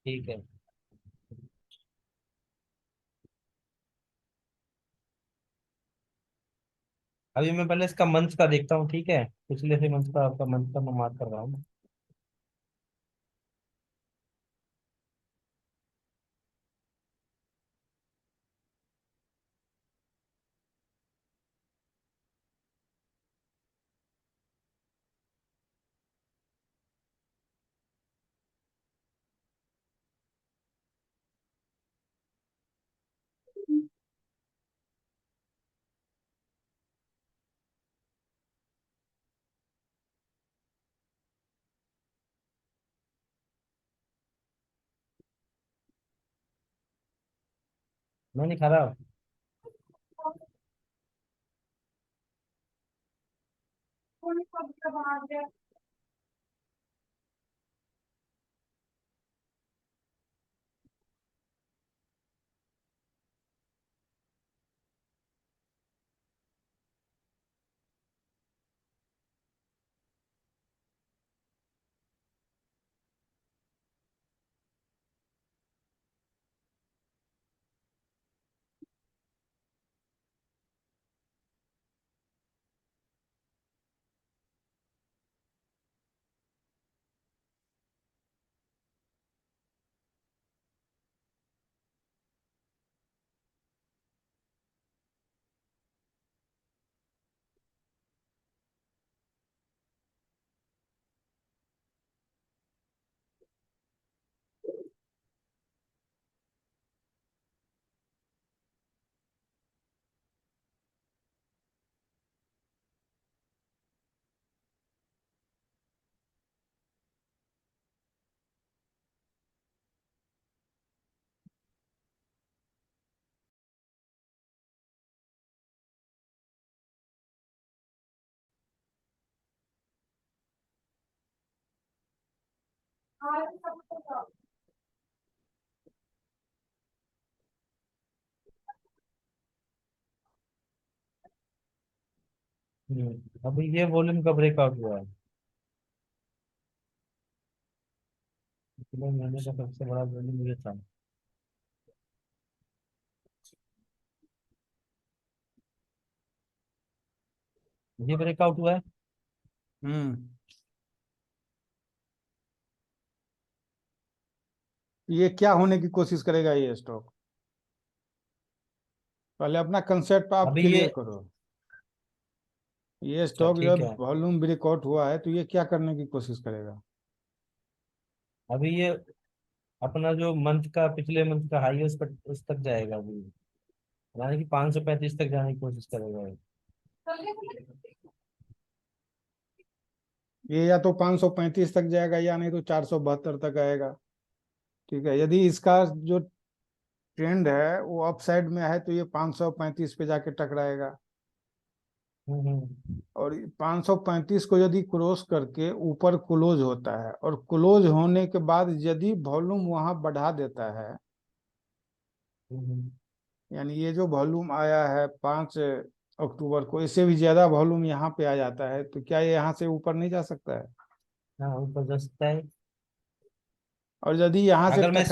ठीक है। अभी मैं पहले इसका मंथ का देखता हूँ, ठीक है, पिछले से मंथ का, आपका मंथ का मैं मार्क कर रहा हूँ। मैं नहीं खा रहा। अभी ये वॉल्यूम का ब्रेकआउट हुआ है। पिछले महीने का सबसे बड़ा वॉल्यूम ये था। ये ब्रेकआउट हुआ है। हम्म। ये क्या होने की कोशिश करेगा ये स्टॉक? पहले अपना कंसेप्ट आप अभी ये, क्लियर करो। ये अच्छा स्टॉक ठीक जब है। वॉल्यूम ब्रेकआउट हुआ है तो ये क्या करने की कोशिश करेगा? अभी ये अपना जो मंथ का, पिछले मंथ का हाई है, उस तक जाएगा अभी। यानी कि 535 तक जाने की कोशिश करेगा ये। ये या तो 535 तक जाएगा या नहीं तो 472 तक आएगा। ठीक है, यदि इसका जो ट्रेंड है वो अपसाइड में है तो ये 535 पे जाके टकराएगा। हम्म। और 535 को यदि क्रॉस करके ऊपर क्लोज होता है और क्लोज होने के बाद यदि वॉल्यूम वहां बढ़ा देता है, हम्म। यानी ये जो वॉल्यूम आया है 5 अक्टूबर को, इससे भी ज्यादा वॉल्यूम यहाँ पे आ जाता है तो क्या ये यहाँ से ऊपर नहीं जा सकता है? हाँ, ऊपर जा सकता है। और यदि यहाँ से अगर मैं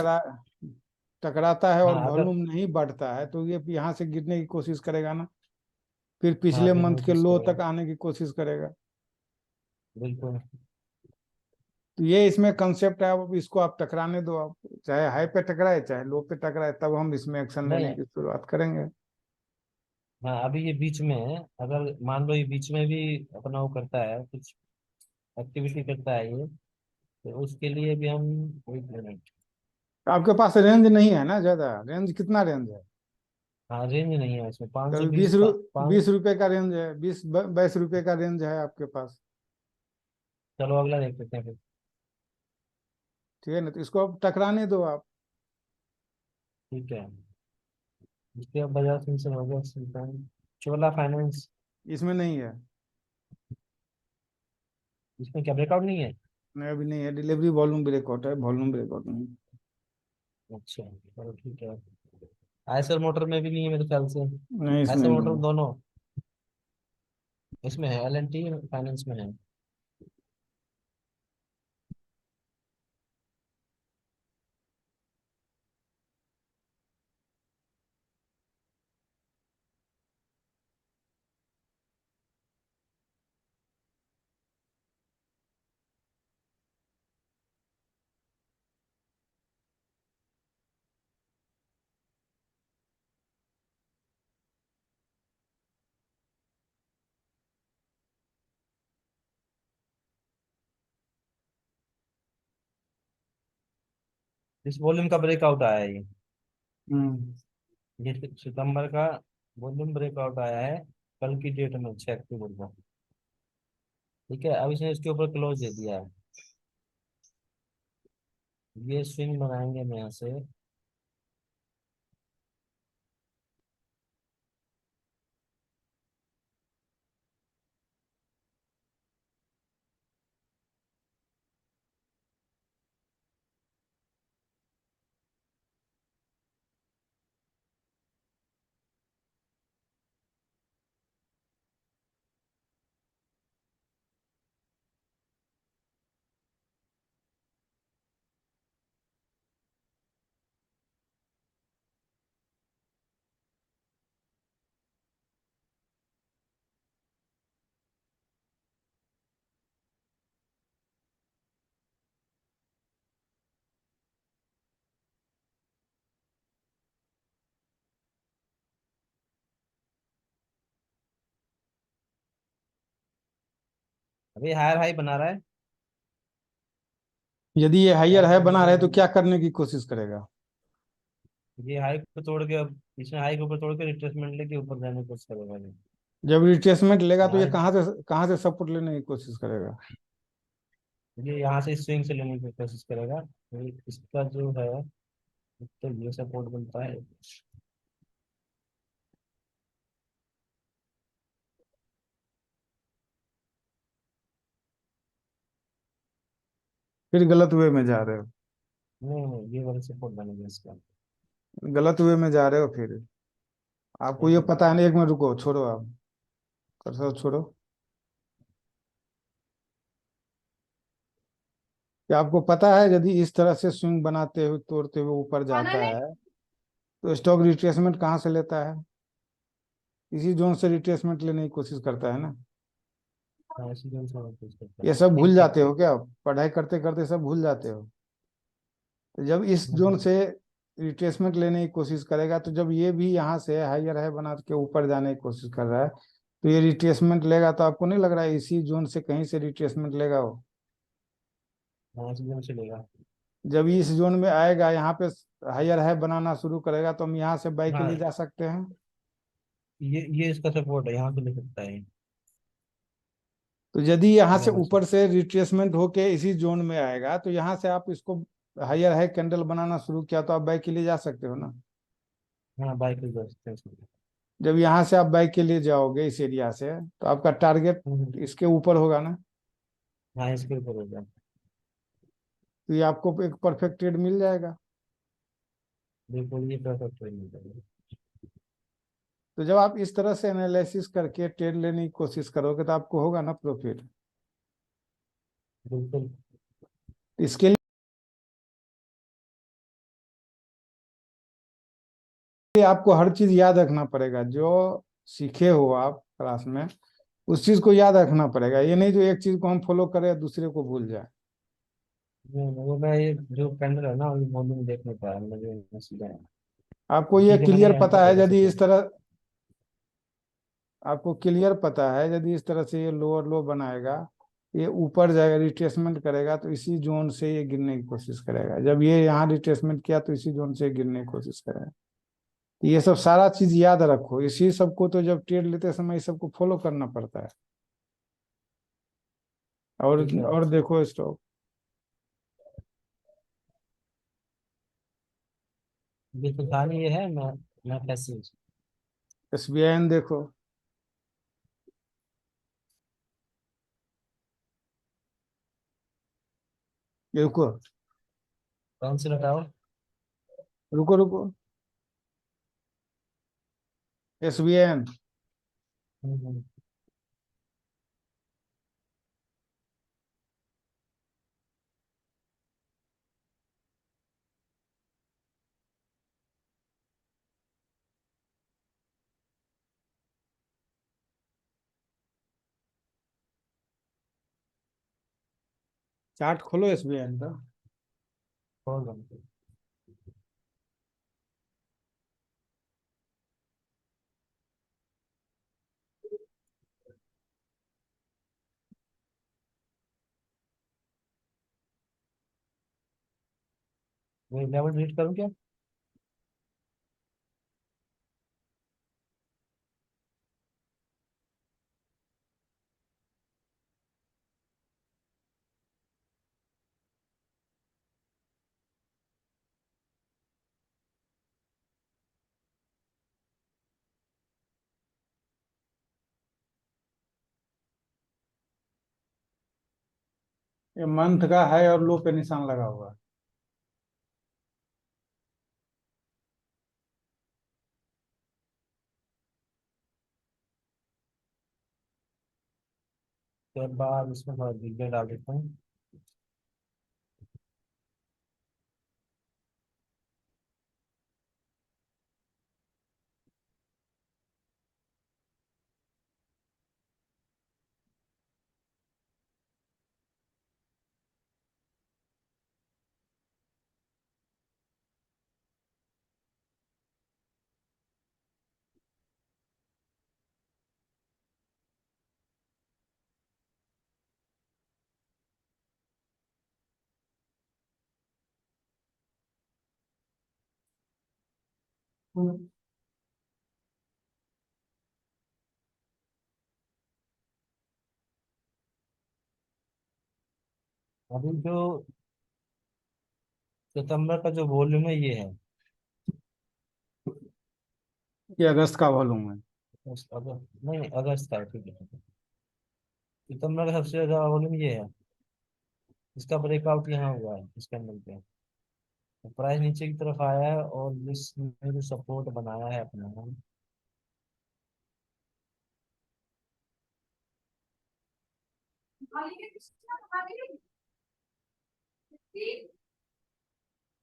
टकराता है और हाँ, अगर, वॉल्यूम नहीं बढ़ता है तो ये यहाँ से गिरने की कोशिश करेगा ना, फिर हाँ पिछले गिरने मंथ की के कोशिश लो करेगा। तक आने की कोशिश करेगा। बिल्कुल। तो ये इसमें कंसेप्ट है, अब इसको आप टकराने दो, आप चाहे हाई पे टकराए चाहे लो पे टकराए, तब हम इसमें एक्शन लेने नहीं, की शुरुआत करेंगे। हाँ अभी ये बीच में है। अगर मान लो ये बीच में भी अपना वो करता है, कुछ एक्टिविटी करता है ये, तो उसके लिए भी हम, एक मिनट। आपके पास रेंज नहीं है ना ज्यादा? रेंज कितना रेंज है? हाँ, रेंज नहीं है इसमें, पाँच सौ कभी बीस पाँच। 20 रुपए का रेंज है, 22 रुपए का रेंज है आपके पास। चलो अगला देख लेते हैं फिर। ठीक है ना, तो इसको अब टकराने दो आप। ठीक है। इसके बाद बजाज फिंसर्व हो गया, चोला फाइनेंस। इसमें नहीं है। इसमें क्या ब्रेकआउट नहीं है? नहीं, अभी नहीं है, डिलीवरी वॉल्यूम ब्रेकआउट है, वॉल्यूम ब्रेकआउट नहीं। अच्छा, चलो ठीक है। आयसर मोटर में भी नहीं है मेरे ख्याल से। नहीं, इसमें आयसर नहीं मोटर है। दोनों इसमें है, L&T फाइनेंस में है। इस वॉल्यूम का ब्रेकआउट आया है ये। हम्म। ये सितंबर का वॉल्यूम ब्रेकआउट आया है, कल की डेट में 6 अक्टूबर को। ठीक है, अब इसने इसके ऊपर क्लोज दे दिया है। ये स्विंग बनाएंगे हम यहाँ से। अभी हायर हाई बना रहा है। यदि ये हाइयर हायर है बना बनाएगा रहे तो तो क्या करने की कोशिश करेगा? ये हाई को तोड़ के, अब इसने हाई के ऊपर तोड़ के रिट्रेसमेंट लेके ऊपर जाने की कोशिश करेगा ये। जब रिट्रेसमेंट लेगा तो ये आज कहाँ से सपोर्ट लेने की कोशिश करेगा? ये यहाँ से स्विंग से लेने की कोशिश करेगा, तो इसका जो है, तो ये सपोर्ट बनता है। फिर गलत वे में जा रहे हो। नहीं नहीं, ये वाला सपोर्ट बनेगा इसका। गलत वे में जा रहे हो फिर। आपको ये देखो, पता है ना, एक मिनट रुको, छोड़ो आप, कर्सर छोड़ो। क्या आपको पता है यदि इस तरह से स्विंग बनाते हुए तोड़ते हुए ऊपर जाता है तो स्टॉक रिट्रेसमेंट कहाँ से लेता है? इसी जोन से रिट्रेसमेंट लेने की कोशिश करता है ना। हाँ, इसी जोन से हम कोशिश करते ये हैं। सब भूल ठीक ठीक जाते हो ठीक। क्या? पढ़ाई करते करते सब भूल जाते हो? तो जब इस जोन हम्म, से रिट्रेसमेंट लेने की कोशिश करेगा तो जब ये भी यहाँ से हाइयर है बना के ऊपर जाने की कोशिश कर रहा है तो ये रिट्रेसमेंट लेगा, तो आपको नहीं लग रहा है इसी जोन से कहीं से रिट्रेसमेंट लेगा वो? हाँ, इसी जोन से लेगा। जब इस जोन में आएगा यहाँ पे हायर है बनाना शुरू करेगा तो हम यहाँ से बाई के लिए हाँ, जा सकते हैं। ये इसका सपोर्ट है, यहाँ से ले सकता है। तो यदि यहाँ से यहाँ से। ऊपर से रिट्रेसमेंट होके इसी जोन में आएगा तो यहाँ से आप इसको हायर है कैंडल बनाना शुरू किया तो आप बाई के लिए जा सकते हो ना। हाँ, बाइक ले जा सकते हैं इसमें। जब यहाँ से आप बाइक के लिए जाओगे इस एरिया से तो आपका टारगेट हम्म, इसके ऊपर होगा ना। हाँ, इसके ऊपर हो जाए। तो ये आपको एक परफेक्ट ट्रेड मिल जाएगा। बिल्कुल, ये परफेक्ट ट्रेड मिल जाएगा। तो जब आप इस तरह से एनालिसिस करके ट्रेड लेने की कोशिश करोगे तो आपको होगा ना प्रॉफिट। बिल्कुल। इसके लिए आपको हर चीज याद रखना पड़ेगा जो सीखे हो आप क्लास में, उस चीज को याद रखना पड़ेगा। ये नहीं जो एक चीज को हम फॉलो करें दूसरे को भूल जाए। वो मैं ये जो कैंडल है ना, वो वॉल्यूम देख नहीं पाया, मुझे मैसेज आया। आपको ये ठीक है, मैंने क्लियर एंटर पता है करा यदि सपोर्ट। इस तरह, आपको क्लियर पता है यदि इस तरह से ये लोअर लो बनाएगा, ये ऊपर जाएगा रिट्रेसमेंट करेगा तो इसी जोन से ये गिरने की कोशिश करेगा। जब ये यहाँ रिट्रेसमेंट किया तो इसी जोन से गिरने की कोशिश करेगा। तो ये सब सारा चीज याद रखो, इसी सबको तो जब ट्रेड लेते समय इस सबको फॉलो करना पड़ता है। और ठीक है। और देखो स्टॉक ये तो कहानी ये है, मैं कैसे। एसबीआई देखो। ये रुको, कौन से बताओ। रुको रुको, एसबीआई हम्म। चार्ट खोलो एसबीआई का। कौन बनते। वो लेवल डिलीट करूँ क्या? ये मंथ का हाई और लो पे निशान लगा हुआ है। उसके बाद इसमें थोड़ा डिलीट डाल देता हूँ। अभी जो सितंबर का जो वॉल्यूम है ये है। ये अगस्त का वॉल्यूम है। अगस्त नहीं नहीं, अगस्त का है, ठीक है। सितंबर का सबसे ज्यादा वॉल्यूम ये है। इसका ब्रेकआउट यहाँ हुआ है इस कैंडल पे। प्राइस नीचे की तरफ आया है और इसने जो सपोर्ट बनाया है अपना,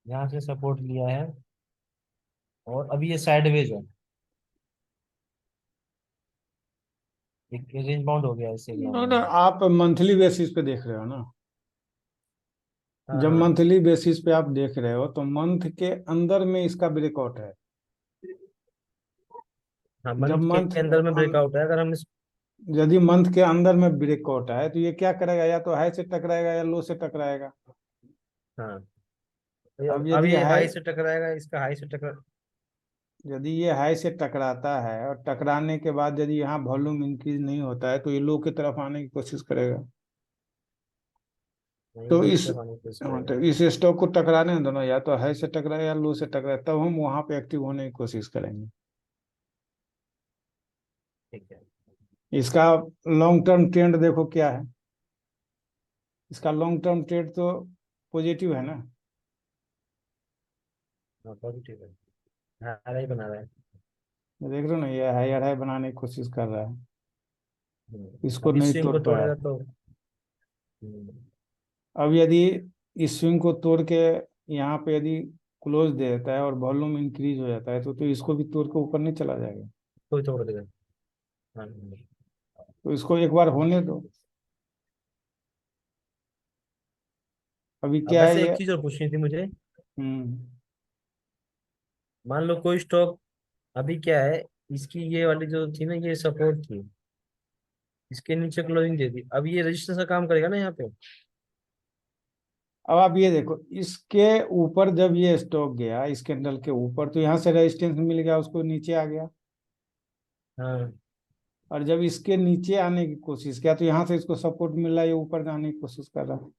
यहाँ से सपोर्ट लिया है और अभी ये साइडवेज है। एक रेंज बाउंड हो गया इस एरिया ना में। आप मंथली बेसिस पे देख रहे हो ना। हाँ जब हाँ। मंथली बेसिस पे आप देख रहे हो तो मंथ के अंदर में इसका ब्रेकआउट है। हाँ, जब मंथ के मंथ अंदर में ब्रेकआउट है, अगर हम इस। यदि मंथ के अंदर में ब्रेकआउट है तो ये क्या करेगा, या तो हाई से टकराएगा या लो से टकराएगा। हाँ, अब अब यदि ये हाई, हाई से टकराएगा, इसका हाई से टकरा। यदि ये हाई से टकराता है और टकराने के बाद यदि यहाँ वॉल्यूम इंक्रीज नहीं होता है तो ये लो की तरफ आने की कोशिश करेगा। नहीं, तो लो की इस, तरफ आने की कोशिश हाँ, करेगा। तो इस स्टॉक को टकराने हैं दोनों, या तो हाई से टकराए या लो से टकराए, तब हम वहां पे एक्टिव होने की कोशिश करेंगे। ठीक है। इसका लॉन्ग टर्म ट्रेंड देखो क्या है। इसका लॉन्ग टर्म ट्रेंड तो पॉजिटिव है ना। हाँ, पॉजिटिव है। हाँ, हाई बना रहा है। ये देख रहे हो ना, ये हायर हाई बनाने की कोशिश कर रहा है। इसको अब इस नहीं स्विंग तोड़ को पाया। तोड़ेगा तो। हम्म, अब यदि इस स्विंग को तोड़ के यहाँ पे यदि क्लोज दे देता है और वॉल्यूम इंक्रीज हो जाता है तो इसको भी तोड़ के ऊपर नहीं चला जाएगा। कोई तोड़ देगा। हाँ। तो इसको एक बार होने दो। अभी अब क्या है वैसे ये। एक चीज और पूछनी थी मुझे। हम्म। मान लो कोई स्टॉक, अभी क्या है, इसकी ये वाली जो थी ना, ये सपोर्ट थी। इसके नीचे क्लोजिंग दे दी, अब ये रजिस्टर का काम करेगा ना यहाँ पे। अब आप ये देखो, इसके ऊपर जब ये स्टॉक गया इस कैंडल के ऊपर तो यहाँ से रेजिस्टेंस मिल गया, उसको नीचे आ गया। हाँ और जब इसके नीचे आने की कोशिश किया तो यहाँ से इसको सपोर्ट मिल रहा है, ये ऊपर जाने की कोशिश कर रहा है।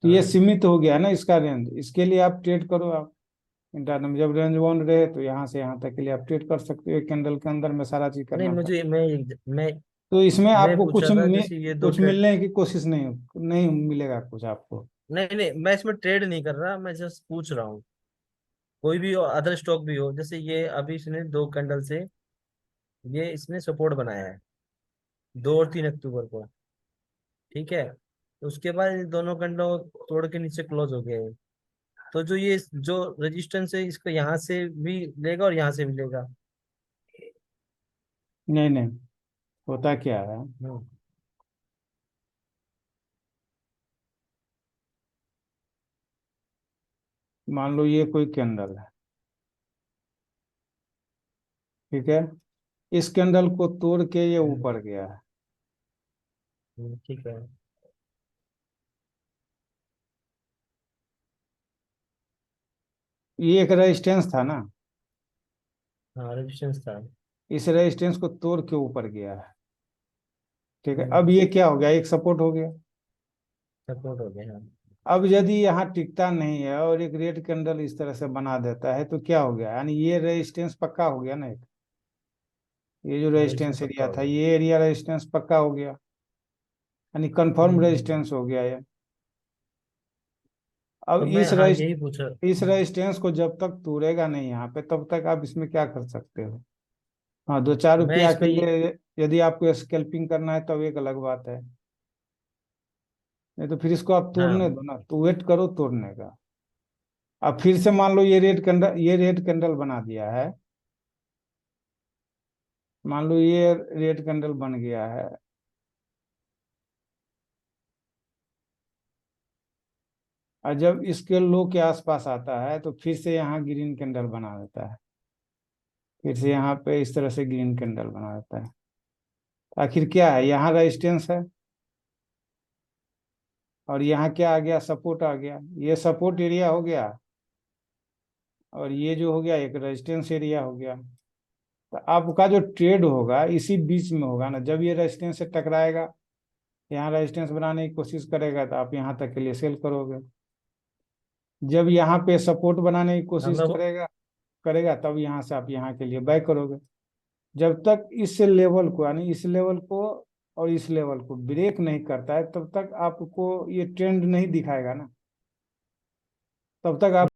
तो ये हाँ। सीमित हो गया ना इसका रेंज, इसके लिए आप ट्रेड करो आप। इंटरनेट में जब रेंज वन रहे तो यहाँ से यहाँ तक के लिए आप ट्रेड कर सकते हो, एक कैंडल के अंदर में सारा चीज नहीं, करना था। मुझे मैं तो इसमें मैं आपको कुछ पूछा था, जैसे ये दो कुछ ट्रेड। मिलने की कोशिश नहीं, नहीं मिलेगा कुछ आपको। नहीं नहीं, मैं इसमें ट्रेड नहीं कर रहा, मैं जस्ट पूछ रहा हूँ। कोई भी अदर स्टॉक भी हो, जैसे ये अभी इसने 2 कैंडल से ये इसने सपोर्ट बनाया है, 2 और 3 अक्टूबर को। ठीक है, तो उसके बाद इन दोनों कैंडल तोड़ के नीचे क्लोज हो गए हैं। तो जो ये जो रेजिस्टेंस है, इसको यहाँ से भी लेगा और यहाँ से भी लेगा। नहीं नहीं, होता क्या है, हम्म। मान लो ये कोई कैंडल है, ठीक है। इस कैंडल को तोड़ के ये हम्म, ऊपर गया है। ठीक है। ये एक रेजिस्टेंस था ना, हाँ रेजिस्टेंस था। इस रेजिस्टेंस को तोड़ के ऊपर गया है। ठीक है, हम्म। अब ये क्या हो गया, एक सपोर्ट हो गया। सपोर्ट हो गया हाँ। अब यदि यहाँ टिकता नहीं है और एक रेड कैंडल इस तरह से बना देता है तो क्या हो गया, यानी ये रेजिस्टेंस पक्का हो गया ना एक। ये जो रेजिस्टेंस रेजिस्टेंस पक्का एरिया हो था, गया। ये एरिया रेजिस्टेंस पक्का हो गया, यानी कंफर्म हम्म। रेजिस्टेंस हो गया ये। अब तो मैं हाँ यही पूछा। इस रेजिस्टेंस को जब तक तोड़ेगा नहीं यहाँ पे, तब तक आप इसमें क्या कर सकते हो। हाँ, 2-4 रुपया मैं इस के पे लिए यदि आपको स्कैल्पिंग करना है तब एक अलग बात है, नहीं तो फिर इसको आप तोड़ने हाँ दो ना, तो वेट करो तोड़ने का। अब फिर से मान लो ये रेड कैंडल बना दिया है, मान लो ये रेड कैंडल बन गया है, और जब इसके लो के आसपास आता है तो फिर से यहाँ ग्रीन कैंडल बना देता है, फिर से यहाँ पे इस तरह से ग्रीन कैंडल बना देता है। आखिर क्या है, यहाँ रेजिस्टेंस है और यहाँ क्या आ गया, सपोर्ट आ गया, ये सपोर्ट एरिया हो गया और ये जो हो गया एक रेजिस्टेंस एरिया हो गया। तो आपका जो ट्रेड होगा इसी बीच में होगा ना, जब ये रेजिस्टेंस से टकराएगा, यहाँ रेजिस्टेंस बनाने की कोशिश करेगा तो आप यहाँ तक के लिए सेल करोगे, जब यहाँ पे सपोर्ट बनाने की कोशिश हमें करेगा करेगा तब यहाँ से आप यहाँ के लिए बाय करोगे। जब तक इस लेवल को, यानी इस लेवल को और इस लेवल को ब्रेक नहीं करता है, तब तक आपको ये ट्रेंड नहीं दिखाएगा ना, तब तक आप